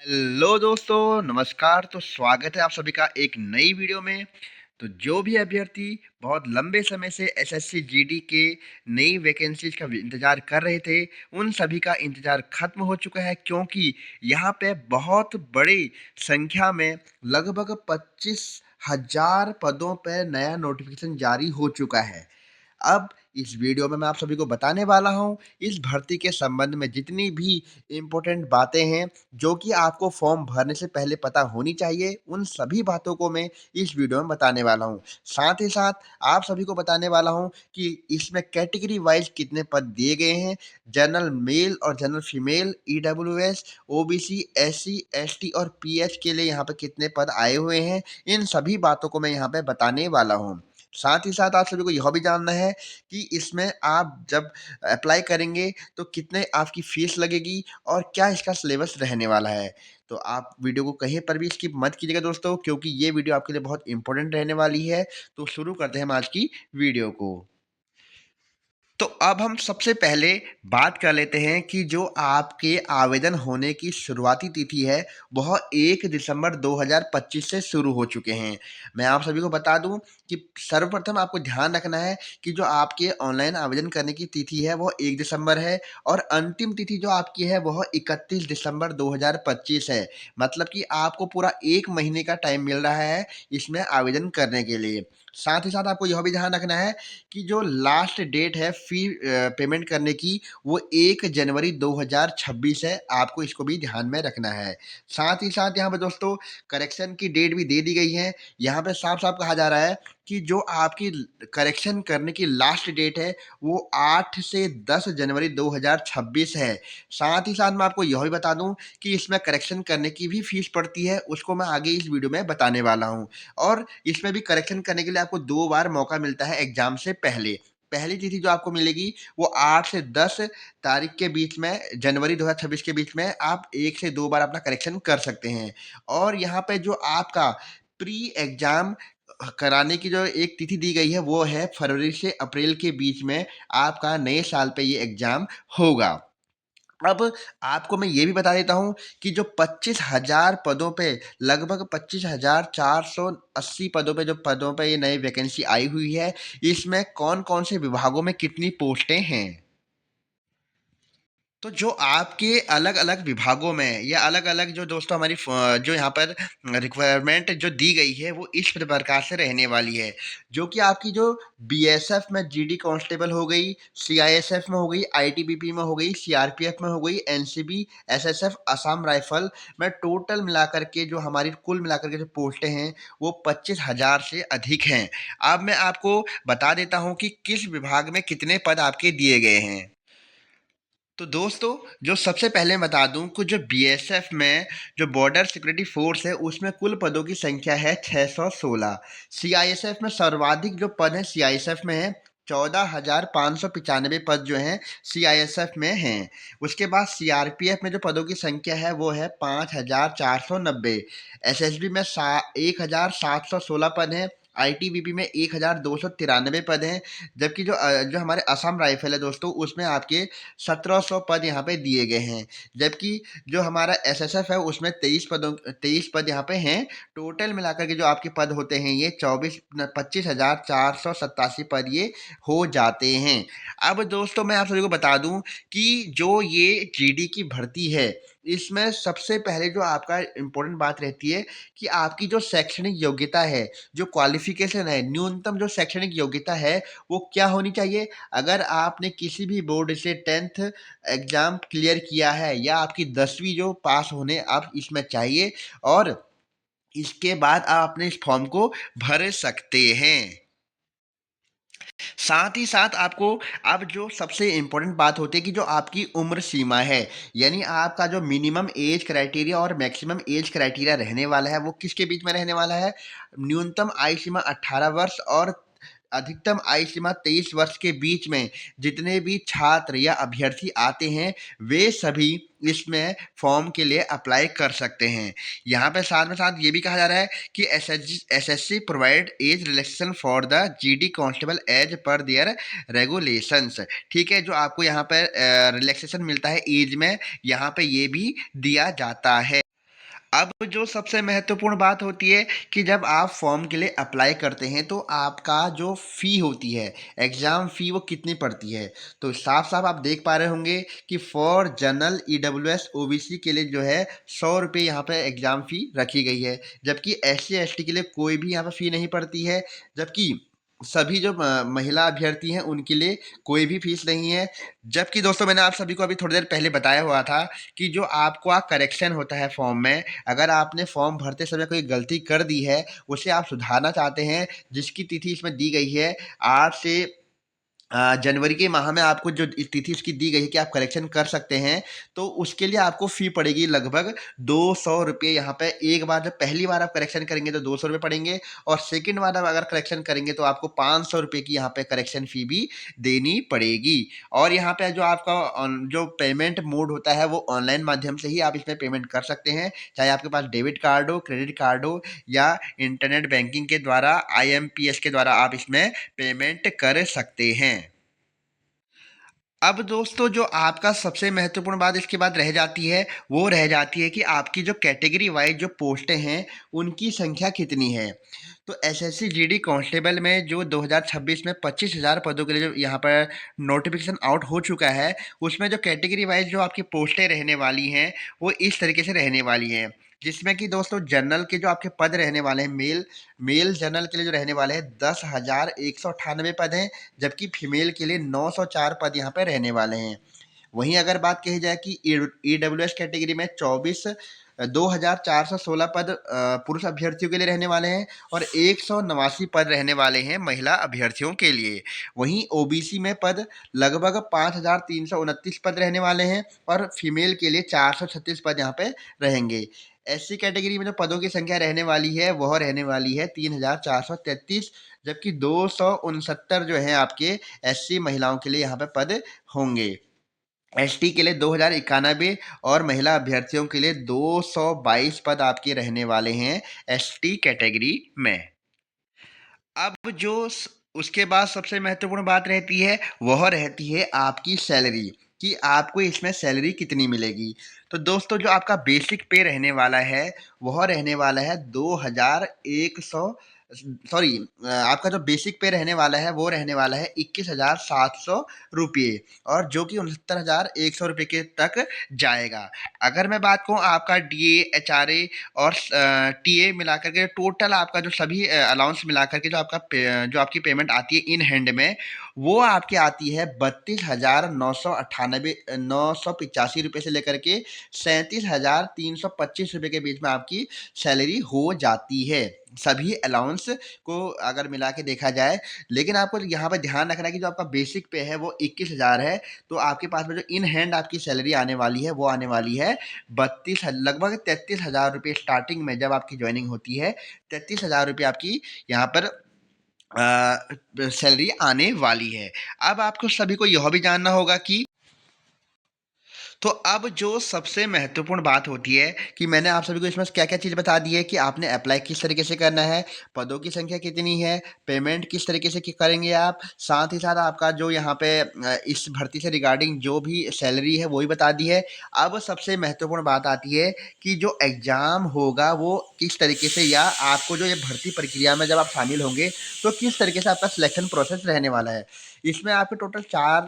Hello दोस्तों, नमस्कार। तो स्वागत है आप सभी का एक नई वीडियो में। तो जो भी अभ्यर्थी बहुत लंबे समय से एसएससी जीडी के नई वैकेंसीज का इंतजार कर रहे थे, उन सभी का इंतजार खत्म हो चुका है, क्योंकि यहाँ पे बहुत बड़ी संख्या में लगभग 25,000 पदों पर नया नोटिफिकेशन जारी हो चुका है। अब इस वीडियो में मैं आप सभी को बताने वाला हूँ इस भर्ती के संबंध में जितनी भी इम्पोर्टेंट बातें हैं जो कि आपको फॉर्म भरने से पहले पता होनी चाहिए, उन सभी बातों को मैं इस वीडियो में बताने वाला हूँ। साथ ही साथ आप सभी को बताने वाला हूँ कि इसमें कैटेगरी वाइज कितने पद दिए गए हैं। जनरल मेल और general female, EWS, OBC, SC, ST और पीएच के लिए यहाँ पे कितने पद आए हुए हैं, इन सभी बातों को मैं यहाँ पे बताने वाला हूँ। साथ ही साथ आप सभी को यह भी जानना है कि इसमें आप जब अप्लाई करेंगे तो कितने आपकी फीस लगेगी और क्या इसका सिलेबस रहने वाला है। तो आप वीडियो को कहीं पर भी स्किप मत कीजिएगा दोस्तों, क्योंकि ये वीडियो आपके लिए बहुत इंपॉर्टेंट रहने वाली है। तो शुरू करते हैं हम आज की वीडियो को। तो अब हम सबसे पहले बात कर लेते हैं कि जो आपके आवेदन होने की शुरुआती तिथि है, वह 1 दिसंबर 2025 से शुरू हो चुके हैं। मैं आप सभी को बता दूं कि सर्वप्रथम आपको ध्यान रखना है कि जो आपके ऑनलाइन आवेदन करने की तिथि है, वह 1 दिसंबर है और अंतिम तिथि जो आपकी है, वह 31 दिसंबर 2025 है। मतलब कि आपको पूरा 1 महीने का टाइम मिल रहा है इसमें आवेदन करने के लिए। साथ ही साथ आपको यह भी ध्यान रखना है कि जो लास्ट डेट है फ़ी पेमेंट करने की, वो 1 जनवरी 2026 है, आपको इसको भी ध्यान में रखना है। साथ ही साथ यहाँ पे दोस्तों करेक्शन की डेट भी दे दी गई है। यहाँ पे साफ-साफ कहा जा रहा है कि जो आपकी करेक्शन करने की लास्ट डेट है, वो 8 से 10 जनवरी 2026 है। साथ ही साथ मैं आपको यह भी बता दूँ कि इसमें करेक्शन करने की भी फ़ीस पड़ती है, उसको मैं आगे इस वीडियो में बताने वाला हूँ। और इसमें भी करेक्शन करने के लिए आपको 2 बार मौका मिलता है एग्ज़ाम से पहले। पहली तिथि जो आपको मिलेगी वो 8 से 10 तारीख के बीच में, जनवरी 2026 के बीच में आप 1 से 2 बार अपना करेक्शन कर सकते हैं। और यहाँ पे जो आपका प्री एग्ज़ाम कराने की जो एक तिथि दी गई है, वो है फरवरी से अप्रैल के बीच में आपका नए साल पे ये एग्ज़ाम होगा। अब आपको मैं ये भी बता देता हूँ कि जो 25,000 पदों पे लगभग 25,480 पदों पे ये नई वैकेंसी आई हुई है, इसमें कौन-कौन से विभागों में कितनी पोस्टें हैं। तो जो आपके अलग-अलग विभागों में या अलग-अलग जो दोस्तों हमारी जो यहाँ पर रिक्वायरमेंट जो दी गई है, वो इस प्रकार से रहने वाली है। जो कि आपकी जो बीएसएफ में जीडी कांस्टेबल हो गई, सीआईएसएफ में हो गई, आईटीबीपी में हो गई, सीआरपीएफ में हो गई, एनसीबी, एसएसएफ, असम राइफल में टोटल मिलाकर के जो हमारी कुल मिलाकर के जो पोस्टें हैं, वो 25,000 से अधिक हैं। अब मैं आपको बता देता हूँ कि किस विभाग में कितने पद आपके दिए गए हैं। तो दोस्तों, जो सबसे पहले बता दूं कि जो बीएसएफ में जो बॉर्डर सिक्योरिटी फोर्स है, उसमें कुल पदों की संख्या है 616। सीआईएसएफ में सर्वाधिक जो पद है सीआईएसएफ में है, 14,595 पद जो हैं सीआईएसएफ में हैं। उसके बाद सीआरपीएफ में जो पदों की संख्या है वो है 5,490। एसएसबी में 1,716 पद हैं। आईटीबीपी में 1,293 पद हैं। जबकि जो हमारे असम राइफल है दोस्तों, उसमें आपके 1700 पद यहाँ पे दिए गए हैं। जबकि जो हमारा एसएसएफ है उसमें 23 पद यहाँ पे हैं। टोटल मिलाकर के जो आपके पद होते हैं ये 25,487 पद ये हो जाते हैं। अब दोस्तों मैं आप सभी को बता दूं कि जो ये जीडी की भर्ती है, इसमें सबसे पहले जो आपका इम्पोर्टेंट बात रहती है कि आपकी जो शैक्षणिक योग्यता है, जो क्वालिफिकेशन है, न्यूनतम जो शैक्षणिक योग्यता है, वो क्या होनी चाहिए। अगर आपने किसी भी बोर्ड से 10th एग्ज़ाम क्लियर किया है या आपकी 10वीं जो पास होने आप इसमें चाहिए, और इसके बाद आप अपने इस फॉर्म को भर सकते हैं। साथ ही साथ आपको अब जो सबसे इम्पोर्टेंट बात होती है कि जो आपकी उम्र सीमा है, यानी आपका जो मिनिमम एज क्राइटेरिया और मैक्सिमम एज क्राइटेरिया रहने वाला है, वो किसके बीच में रहने वाला है। न्यूनतम आयु सीमा 18 वर्ष और अधिकतम आयु सीमा 23 वर्ष के बीच में जितने भी छात्र या अभ्यर्थी आते हैं, वे सभी इसमें फॉर्म के लिए अप्लाई कर सकते हैं। यहाँ पे साथ में साथ ये भी कहा जा रहा है कि SSC provide age relaxation for the GD constable as per their regulations. ठीक है, जो आपको यहाँ पर रिलैक्सेशन मिलता है एज में, यहाँ पे ये भी दिया जाता है। अब जो सबसे महत्वपूर्ण बात होती है कि जब आप फॉर्म के लिए अप्लाई करते हैं तो आपका जो फ़ी होती है, एग्ज़ाम फ़ी वो कितनी पड़ती है। तो साफ-साफ आप देख पा रहे होंगे कि फॉर जनरल ईडब्ल्यूएस ओबीसी के लिए जो है ₹100 यहाँ पे एग्ज़ाम फ़ी रखी गई है। जबकि एससी एसटी के लिए कोई भी यहाँ पे फ़ी नहीं पड़ती है। जबकि सभी जो महिला अभ्यर्थी हैं उनके लिए कोई भी फ़ीस नहीं है। जबकि दोस्तों मैंने आप सभी को अभी थोड़ी देर पहले बताया हुआ था कि जो आपका करेक्शन होता है फॉर्म में, अगर आपने फॉर्म भरते समय कोई गलती कर दी है, उसे आप सुधारना चाहते हैं, जिसकी तिथि इसमें दी गई है 8 से जनवरी के माह में आपको जो तिथि इसकी दी गई है कि आप करेक्शन कर सकते हैं, तो उसके लिए आपको फ़ी पड़ेगी लगभग ₹200 यहाँ पे। एक बार जब पहली बार आप करेक्शन करेंगे तो ₹200 पड़ेंगे और सेकंड बार आप अगर करेक्शन करेंगे तो आपको ₹500 की यहाँ पे करेक्शन फ़ी भी देनी पड़ेगी। और यहाँ पे जो आपका जो पेमेंट मोड होता है वो ऑनलाइन माध्यम से ही आप इसमें पेमेंट कर सकते हैं, चाहे आपके पास डेबिट कार्ड हो, क्रेडिट कार्ड हो या इंटरनेट बैंकिंग के द्वारा आईएमपीएस के द्वारा आप इसमें पेमेंट कर सकते हैं। अब दोस्तों जो आपका सबसे महत्वपूर्ण बात इसके बाद रह जाती है, वो रह जाती है कि आपकी जो कैटेगरी वाइज़ जो पोस्टें हैं, उनकी संख्या कितनी है। तो एसएससी जीडी कांस्टेबल में जो 2026 में 25,000 पदों के लिए जो यहाँ पर नोटिफिकेशन आउट हो चुका है, उसमें जो कैटेगरी वाइज़ जो आपकी पोस्टें रहने वाली हैं, वो इस तरीके से रहने वाली हैं। जिसमें कि दोस्तों जनरल के जो आपके पद रहने वाले हैं, मेल जनरल के लिए जो रहने वाले हैं 10,198 पद हैं। जबकि फीमेल के लिए 904 पद यहाँ पे रहने वाले हैं। वहीं अगर बात कही जाए कि ईडब्ल्यूएस कैटेगरी में 2,416 पद पुरुष अभ्यर्थियों के लिए रहने वाले हैं और 189 पद रहने वाले हैं महिला अभ्यर्थियों के लिए। वहीं ओबीसी में पद लगभग 5,329 पद रहने वाले हैं और फीमेल के लिए 436 पद यहाँ पे रहेंगे। एससी कैटेगरी में जो पदों की संख्या रहने वाली है वह रहने वाली है 3,433, जबकि 269 जो है आपके एससी महिलाओं के लिए यहाँ पे पद होंगे। एसटी के लिए 2,091 और महिला अभ्यर्थियों के लिए 222 पद आपके रहने वाले हैं एसटी कैटेगरी में। अब जो उसके बाद सबसे महत्वपूर्ण बात रहती है वह रहती है आपकी सैलरी, कि आपको इसमें सैलरी कितनी मिलेगी। तो दोस्तों जो आपका बेसिक पे रहने वाला है वह रहने वाला है 2,100, सॉरी, आपका जो बेसिक पे रहने वाला है वो रहने वाला है 21,700 रुपये, और जो कि 69,100 रुपये के तक जाएगा। अगर मैं बात कहूँ आपका डीए एचआरए और टीए मिलाकर के टोटल आपका जो सभी अलाउंस मिलाकर के जो आपका जो आपकी पेमेंट आती है इन हैंड में, वो आपकी आती है 32,998 985 रुपये से लेकर के 37,325 रुपये के बीच में आपकी सैलरी हो जाती है, सभी अलाउंस को अगर मिला के देखा जाए। लेकिन आपको यहाँ पर ध्यान रखना है कि जो आपका बेसिक पे है वो 21,000 है, तो आपके पास में जो इन हैंड आपकी सैलरी आने वाली है वो आने वाली है लगभग 33,000 रुपये। स्टार्टिंग में जब आपकी ज्वाइनिंग होती है 33,000 रुपये आपकी यहाँ पर सैलरी आने वाली है। अब आपको सभी को यह भी जानना होगा कि तो अब जो सबसे महत्वपूर्ण बात होती है कि मैंने आप सभी को इसमें क्या-क्या चीज़ बता दी है कि आपने अप्लाई किस तरीके से करना है, पदों की संख्या कितनी है, पेमेंट किस तरीके से करेंगे आप, साथ ही साथ आपका जो यहाँ पे इस भर्ती से रिगार्डिंग जो भी सैलरी है वो भी बता दी है। अब सबसे महत्वपूर्ण बात आती है कि जो एग्ज़ाम होगा वो किस तरीके से, या आपको जो ये भर्ती प्रक्रिया में जब आप शामिल होंगे तो किस तरीके से आपका सिलेक्शन प्रोसेस रहने वाला है। इसमें आपके टोटल 4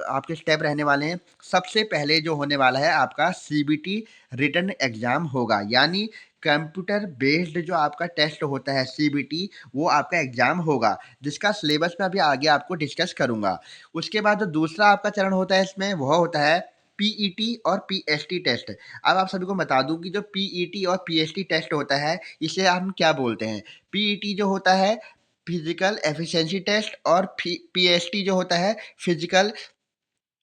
आपके स्टेप रहने वाले हैं। सबसे पहले जो होने वाला है आपका सीबीटी रिटन एग्ज़ाम होगा, यानी कंप्यूटर बेस्ड जो आपका टेस्ट होता है सीबीटी, वो आपका एग्ज़ाम होगा, जिसका सिलेबस मैं अभी आगे आपको डिस्कस करूँगा। उसके बाद जो दूसरा आपका चरण होता है इसमें वह होता है पीईटी और पीएसटी टेस्ट। अब आप सभी को बता दूँ कि जो पीईटी और पीएसटी टेस्ट होता है इसे हम क्या बोलते हैं। पीईटी जो होता है फिजिकल एफिशिएंसी टेस्ट, और पीएसटी जो होता है फिजिकल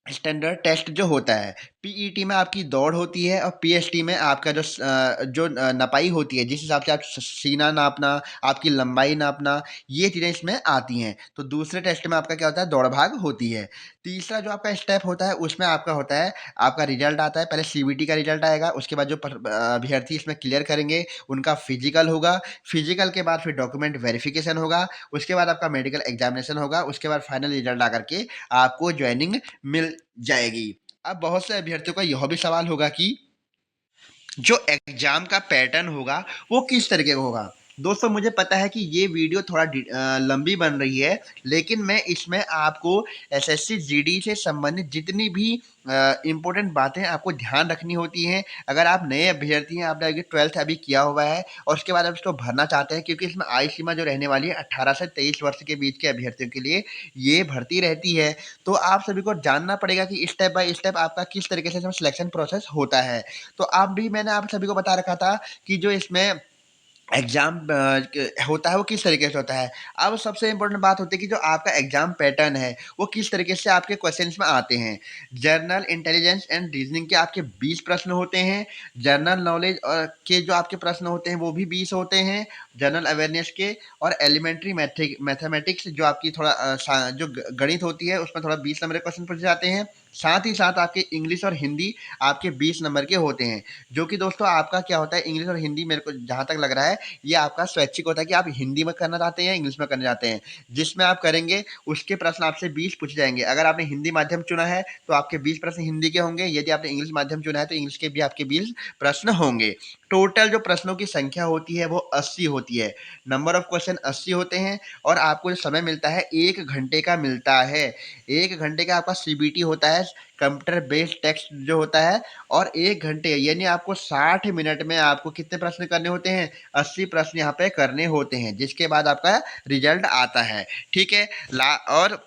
स्टैंडर्ड टेस्ट जो होता है। पीईटी में आपकी दौड़ होती है और पीएसटी में आपका जो नपाई होती है, जिस हिसाब से आप सीना नापना, आपकी लंबाई नापना, ये चीज़ें इसमें आती हैं। तो दूसरे टेस्ट में आपका क्या होता है, दौड़ भाग होती है। तीसरा जो आपका स्टेप होता है उसमें आपका होता है, आपका रिजल्ट आता है, पहले सीबीटी का रिजल्ट आएगा, उसके बाद जो अभ्यर्थी इसमें क्लियर करेंगे उनका फिजिकल होगा। फिजिकल के बाद फिर डॉक्यूमेंट वेरिफिकेशन होगा, उसके बाद आपका मेडिकल एग्जामिनेशन होगा, उसके बाद फाइनल रिजल्ट आकर के आपको ज्वाइनिंग मिल जाएगी। अब बहुत से अभ्यर्थियों का यह भी सवाल होगा कि जो एग्ज़ाम का पैटर्न होगा वो किस तरीके का होगा। दोस्तों मुझे पता है कि ये वीडियो थोड़ा लंबी बन रही है, लेकिन मैं इसमें आपको एसएससी जीडी से संबंधित जितनी भी इम्पोर्टेंट बातें आपको ध्यान रखनी होती हैं। अगर आप नए अभ्यर्थी हैं, आपने अभी 12th अभी किया हुआ है और उसके बाद आप इसको भरना चाहते हैं, क्योंकि इसमें आयु सीमा जो रहने वाली है 18 से 23 वर्ष के बीच के अभ्यर्थियों के लिए ये भर्ती रहती है। तो आप सभी को जानना पड़ेगा कि स्टेप बाय स्टेप आपका किस तरीके से इसमें सिलेक्शन प्रोसेस होता है। तो अब भी मैंने आप सभी को बता रखा था कि जो इसमें एग्ज़ाम होता है वो किस तरीके से होता है। अब सबसे इम्पोर्टेंट बात होती है कि जो आपका एग्ज़ाम पैटर्न है वो किस तरीके से आपके क्वेश्चंस में आते हैं। जनरल इंटेलिजेंस एंड रीजनिंग के आपके 20 प्रश्न होते हैं। जनरल नॉलेज के जो आपके प्रश्न होते हैं वो भी 20 होते हैं। जनरल अवेयरनेस के और एलिमेंट्री मैथमेटिक्स जो आपकी थोड़ा जो गणित होती है उसमें थोड़ा 20 नंबर के क्वेश्चन पूछे जाते हैं। साथ ही साथ आपके इंग्लिश और हिंदी आपके 20 नंबर के होते हैं। जो कि दोस्तों आपका क्या होता है, इंग्लिश और हिंदी मेरे को जहाँ तक लग रहा है ये आपका स्वैच्छिक होता है कि आप हिंदी में करना चाहते हैं या इंग्लिश में करना चाहते हैं। जिसमें आप करेंगे उसके प्रश्न आपसे 20 पूछे जाएंगे। अगर आपने हिंदी माध्यम चुना है तो आपके 20 प्रश्न हिंदी के होंगे। यदि आपने इंग्लिश माध्यम चुना है तो इंग्लिश के भी आपके 20 प्रश्न होंगे। टोटल जो प्रश्नों की संख्या होती है वो 80 होती है। नंबर ऑफ क्वेश्चन 80 होते हैं और आपको जो समय मिलता है 1 घंटे का मिलता है। 1 घंटे का आपका सीबीटी होता है, कंप्यूटर बेस्ड टेक्स्ट जो होता है। और 1 घंटे यानी आपको 60 मिनट में आपको कितने प्रश्न करने होते हैं, 80 प्रश्न यहाँ पे करने होते हैं, जिसके बाद आपका रिजल्ट आता है। ठीक है। और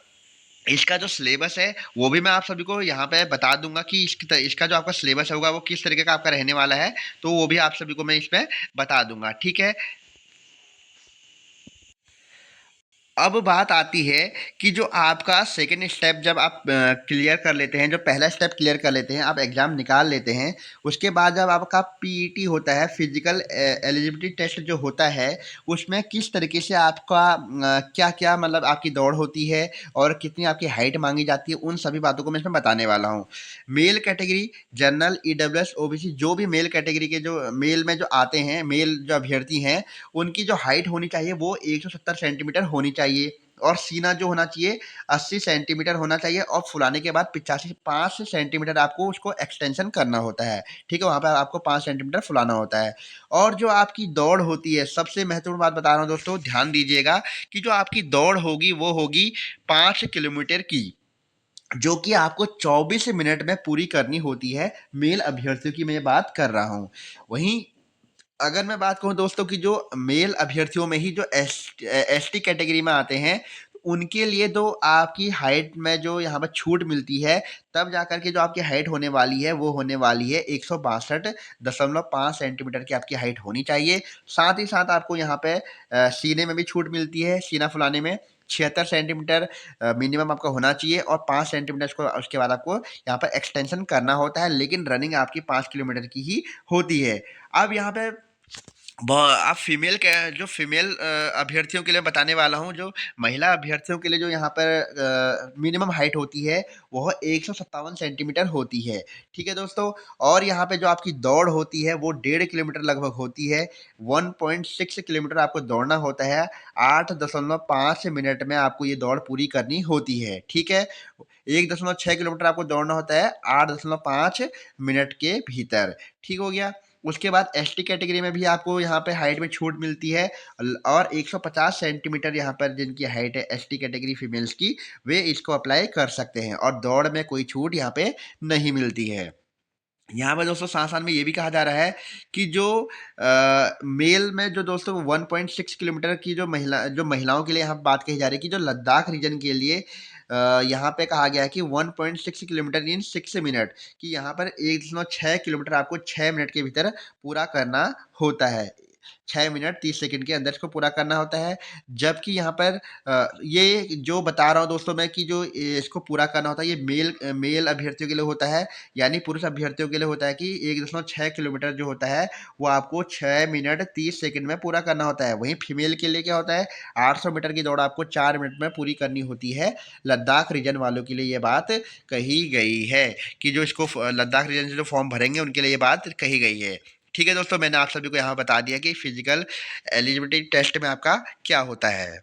इसका जो सिलेबस है वो भी मैं आप सभी को यहाँ पे बता दूंगा कि इसका जो आपका सिलेबस होगा वो किस तरीके का आपका रहने वाला है। तो वो भी आप सभी को मैं इसमें बता दूंगा। ठीक है। अब बात आती है कि जो आपका सेकंड स्टेप जब आप क्लियर कर लेते हैं, जो पहला स्टेप क्लियर कर लेते हैं, आप एग्ज़ाम निकाल लेते हैं। उसके बाद जब आपका पीईटी होता है, फिजिकल एलिजिबिलिटी टेस्ट जो होता है, उसमें किस तरीके से आपका क्या क्या मतलब आपकी दौड़ होती है और कितनी आपकी हाइट मांगी जाती है, उन सभी बातों को मैं इसमें बताने वाला हूँ। Male category, general, EWS, OBC, जो भी मेल कैटेगरी के जो मेल में जो आते हैं, मेल जो अभ्यर्थी हैं, उनकी जो हाइट होनी चाहिए वो 170 सेंटीमीटर होनी चाहिए। और सीना जो होना चाहिए 80 सेंटीमीटर होना चाहिए और फुलाने के बाद 85 5 सेंटीमीटर आपको उसको एक्सटेंशन करना होता है। ठीक है, वहाँ पर आपको 5 सेंटीमीटर फुलाना होता है। और जो आपकी दौड़ होती है, सबसे महत्वपूर्ण बात बता रहा हूँ दोस्तों, ध्यान दीजिएगा कि जो आपकी दौड़ होगी वो होगी 5 किलोमीटर की, जो कि आपको 24 मिनट में पूरी करनी होती है। मेल अभ्यर्थियों की मैं बात कर रहा हूँ। वहीं अगर मैं बात कहूँ दोस्तों कि जो मेल अभ्यर्थियों में ही जो एसटी कैटेगरी में आते हैं, उनके लिए तो आपकी हाइट में जो यहाँ पर छूट मिलती है, तब जाकर के जो आपकी हाइट होने वाली है वो होने वाली है 162.5 सेंटीमीटर की आपकी हाइट होनी चाहिए। साथ ही साथ आपको यहाँ पे सीने में भी छूट मिलती है। सीना फुलाने में 76 सेंटीमीटर मिनिमम आपका होना चाहिए और 5 सेंटीमीटर को उसके बाद आपको यहाँ पर एक्सटेंशन करना होता है, लेकिन रनिंग आपकी 5 किलोमीटर की ही होती है। अब यहाँ पे आप फीमेल के जो फीमेल अभ्यर्थियों के लिए बताने वाला हूँ। जो महिला अभ्यर्थियों के लिए जो यहाँ पर मिनिमम हाइट होती है वह 157 सेंटीमीटर होती है। ठीक है दोस्तों। और यहाँ पे जो आपकी दौड़ होती है वो 1.5 किलोमीटर लगभग होती है। 1.6 किलोमीटर आपको दौड़ना होता है। 8.5 मिनट में आपको ये दौड़ पूरी करनी होती है। ठीक है। 1.6 किलोमीटर आपको दौड़ना होता है 8.5 मिनट के भीतर। ठीक हो गया। उसके बाद एसटी कैटेगरी में भी आपको यहाँ पे हाइट में छूट मिलती है। और 150 सेंटीमीटर यहाँ पर जिनकी हाइट है एसटी कैटेगरी फीमेल्स की, वे इसको अप्लाई कर सकते हैं और दौड़ में कोई छूट यहाँ पे नहीं मिलती है। यहाँ पे दोस्तों साथ-साथ में ये भी कहा जा रहा है कि जो मेल में जो दोस्तों 1.6 किलोमीटर की जो महिलाओं के लिए यहाँ बात कही जा रही है कि जो लद्दाख रीजन के लिए यहाँ पे कहा गया है कि 1.6 किलोमीटर इन 6 मिनट, कि यहाँ पर 1.6 किलोमीटर आपको 6 मिनट के भीतर पूरा करना होता है। 6 मिनट 30 सेकंड के अंदर इसको पूरा करना होता है। जबकि यहाँ पर ये जो बता रहा हूँ दोस्तों मैं कि जो इसको पूरा करना होता है ये मेल अभ्यर्थियों के लिए होता है। यानी पुरुष अभ्यर्थियों के लिए होता है कि 1.6 किलोमीटर जो होता है वो आपको 6 मिनट 30 सेकंड में पूरा करना होता है। वहीं फीमेल के लिए क्या होता है, 800 मीटर की दौड़ आपको 4 मिनट में पूरी करनी होती है। लद्दाख रीजन वालों के लिए ये बात कही गई है कि जो इसको लद्दाख रीजन से जो फॉर्म भरेंगे उनके लिए ये बात कही गई है। ठीक है दोस्तों, मैंने आप सभी को यहाँ बता दिया कि फिजिकल एलिजिबिलिटी टेस्ट में आपका क्या होता है।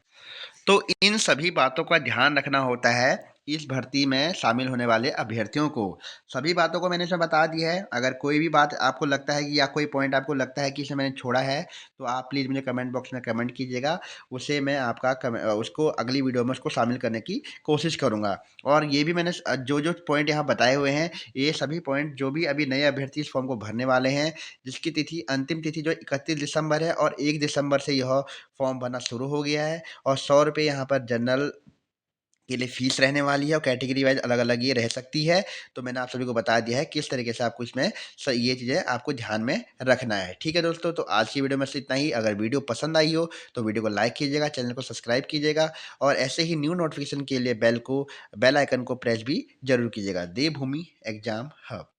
तो इन सभी बातों का ध्यान रखना होता है इस भर्ती में शामिल होने वाले अभ्यर्थियों को। सभी बातों को मैंने इसमें बता दिया है। अगर कोई भी बात आपको लगता है कि या कोई पॉइंट आपको लगता है कि इसमें मैंने छोड़ा है, तो आप प्लीज़ मुझे कमेंट बॉक्स में कमेंट कीजिएगा। उससे मैं आपका उसको अगली वीडियो में उसको शामिल करने की कोशिश करूँगा। और ये भी मैंने जो पॉइंट यहाँ बताए हुए हैं, ये सभी पॉइंट जो भी अभी नए अभ्यर्थी इस फॉर्म को भरने वाले हैं, जिसकी तिथि अंतिम तिथि जो 31 दिसंबर है और 1 दिसंबर से यह फॉर्म भरना शुरू हो गया है। और ₹100 यहाँ पर जनरल के लिए फ़ीस रहने वाली है और कैटेगरी वाइज़ अलग-अलग ये रह सकती है। तो मैंने आप सभी को बता दिया है किस तरीके से आपको इसमें ये चीज़ें आपको ध्यान में रखना है। ठीक है दोस्तों, तो आज की वीडियो में बस इतना ही। अगर वीडियो पसंद आई हो तो वीडियो को लाइक कीजिएगा, चैनल को सब्सक्राइब कीजिएगा और ऐसे ही न्यू नोटिफ़िकेशन के लिए बेल आइकन को प्रेस भी ज़रूर कीजिएगा। देवभूमि एग्ज़ाम हब।